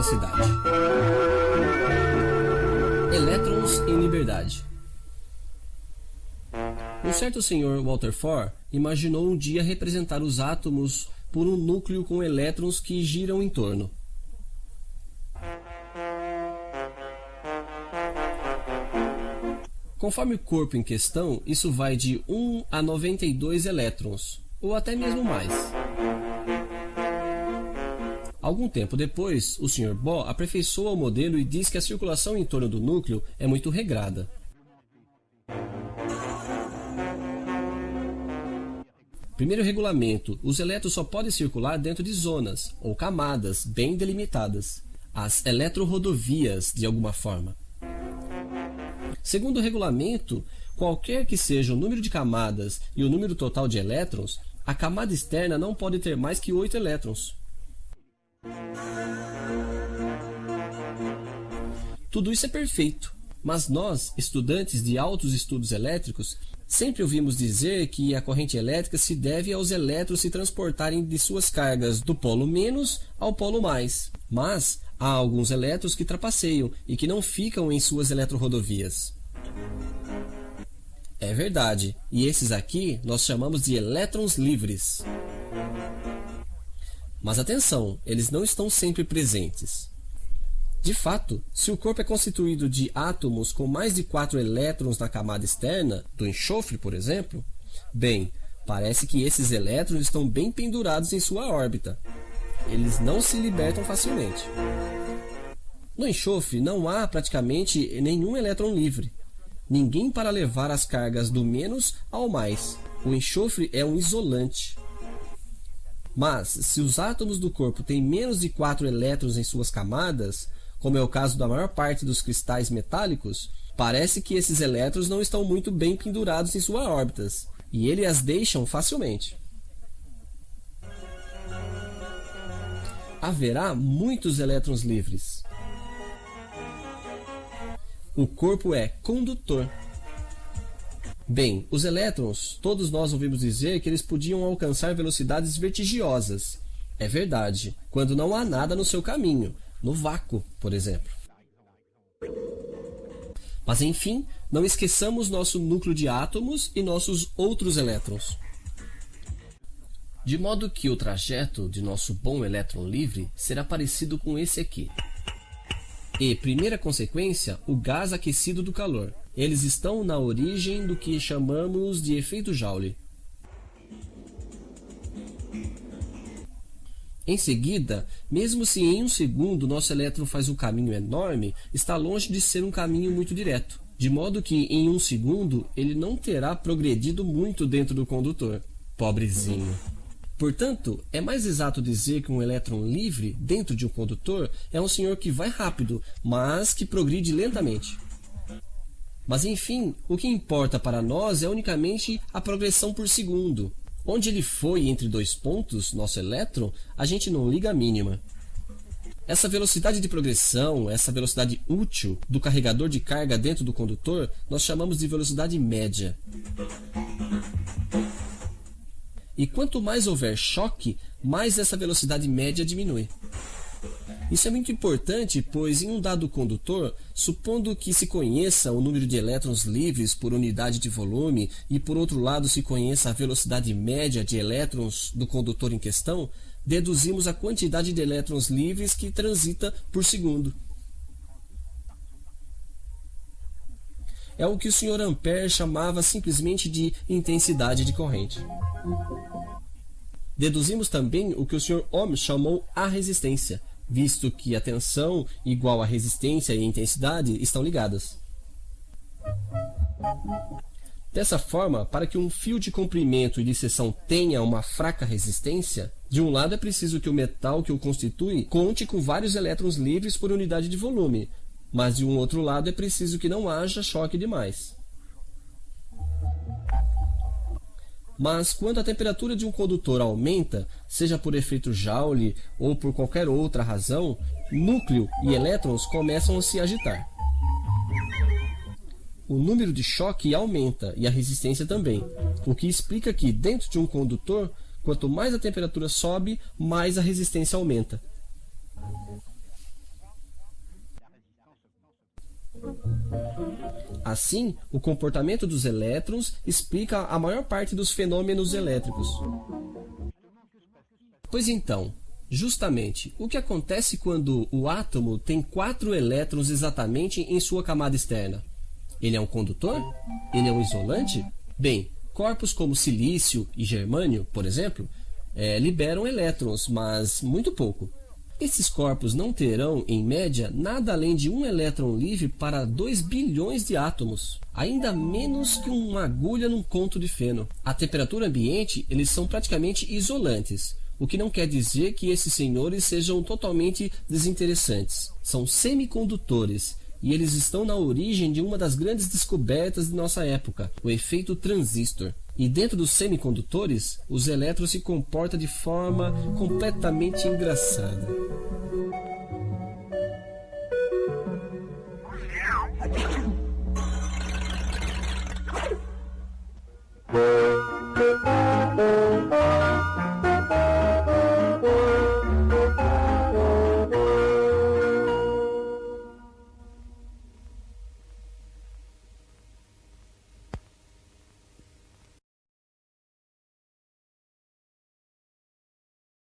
velocidade. Elétrons em liberdade. Um certo senhor Walter Ford imaginou um dia representar os átomos por um núcleo com elétrons que giram em torno. Conforme o corpo em questão, isso vai de 1 a 92 elétrons, ou até mesmo mais. Algum tempo depois, o Sr. Bohr aperfeiçoa o modelo e diz que a circulação em torno do núcleo é muito regrada. Primeiro regulamento: os elétrons só podem circular dentro de zonas, ou camadas, bem delimitadas. As eletrorodovias, de alguma forma. Segundo o regulamento, qualquer que seja o número de camadas e o número total de elétrons, a camada externa não pode ter mais que 8 elétrons. Tudo isso é perfeito, mas nós, estudantes de altos estudos elétricos, sempre ouvimos dizer que a corrente elétrica se deve aos elétrons se transportarem de suas cargas do polo menos ao polo mais. Mas há alguns elétrons que trapaceiam e que não ficam em suas eletrorodovias. É verdade, e esses aqui nós chamamos de elétrons livres. Mas atenção, eles não estão sempre presentes. De fato, se o corpo é constituído de átomos com mais de 4 elétrons na camada externa, do enxofre, por exemplo, bem, parece que esses elétrons estão bem pendurados em sua órbita. Eles não se libertam facilmente. No enxofre não há praticamente nenhum elétron livre. Ninguém para levar as cargas do menos ao mais. O enxofre é um isolante. Mas, se os átomos do corpo têm menos de 4 elétrons em suas camadas, como é o caso da maior parte dos cristais metálicos, parece que esses elétrons não estão muito bem pendurados em suas órbitas, e eles as deixam facilmente. Haverá muitos elétrons livres. O corpo é condutor. Bem, os elétrons, todos nós ouvimos dizer que eles podiam alcançar velocidades vertigiosas. É verdade, quando não há nada no seu caminho, no vácuo, por exemplo. Mas enfim, não esqueçamos nosso núcleo de átomos e nossos outros elétrons. De modo que o trajeto de nosso bom elétron livre será parecido com esse aqui. E, primeira consequência, o gás aquecido do calor. Eles estão na origem do que chamamos de efeito Joule. Em seguida, mesmo se em um segundo nosso elétron faz um caminho enorme, está longe de ser um caminho muito direto, de modo que em um segundo ele não terá progredido muito dentro do condutor. Pobrezinho. Portanto, é mais exato dizer que um elétron livre dentro de um condutor é um senhor que vai rápido, mas que progride lentamente. Mas enfim, o que importa para nós é unicamente a progressão por segundo. Onde ele foi entre dois pontos, nosso elétron, a gente não liga a mínima. Essa velocidade de progressão, essa velocidade útil do carregador de carga dentro do condutor, nós chamamos de velocidade média. E quanto mais houver choque, mais essa velocidade média diminui. Isso é muito importante, pois em um dado condutor, supondo que se conheça o número de elétrons livres por unidade de volume e por outro lado se conheça a velocidade média de elétrons do condutor em questão, deduzimos a quantidade de elétrons livres que transita por segundo. É o que o Sr. Ampère chamava simplesmente de intensidade de corrente. Deduzimos também o que o Sr. Ohm chamou a resistência, visto que a tensão igual a resistência e intensidade estão ligadas. Dessa forma, para que um fio de comprimento e de seção tenha uma fraca resistência, de um lado é preciso que o metal que o constitui conte com vários elétrons livres por unidade de volume, mas de um outro lado é preciso que não haja choque demais. Mas quando a temperatura de um condutor aumenta, seja por efeito Joule ou por qualquer outra razão, núcleo e elétrons começam a se agitar. O número de choque aumenta e a resistência também, o que explica que dentro de um condutor, quanto mais a temperatura sobe, mais a resistência aumenta. Assim, o comportamento dos elétrons explica a maior parte dos fenômenos elétricos. Pois então, justamente, o que acontece quando o átomo tem 4 elétrons exatamente em sua camada externa? Ele é um condutor? Ele é um isolante? Bem, corpos como silício e germânio, por exemplo, liberam elétrons, mas muito pouco. Esses corpos não terão, em média, nada além de um elétron livre para 2 bilhões de átomos, ainda menos que uma agulha num conto de feno. À temperatura ambiente, eles são praticamente isolantes, o que não quer dizer que esses senhores sejam totalmente desinteressantes. São semicondutores, e eles estão na origem de uma das grandes descobertas de nossa época, o efeito transistor. E dentro dos semicondutores, os elétrons se comportam de forma completamente engraçada.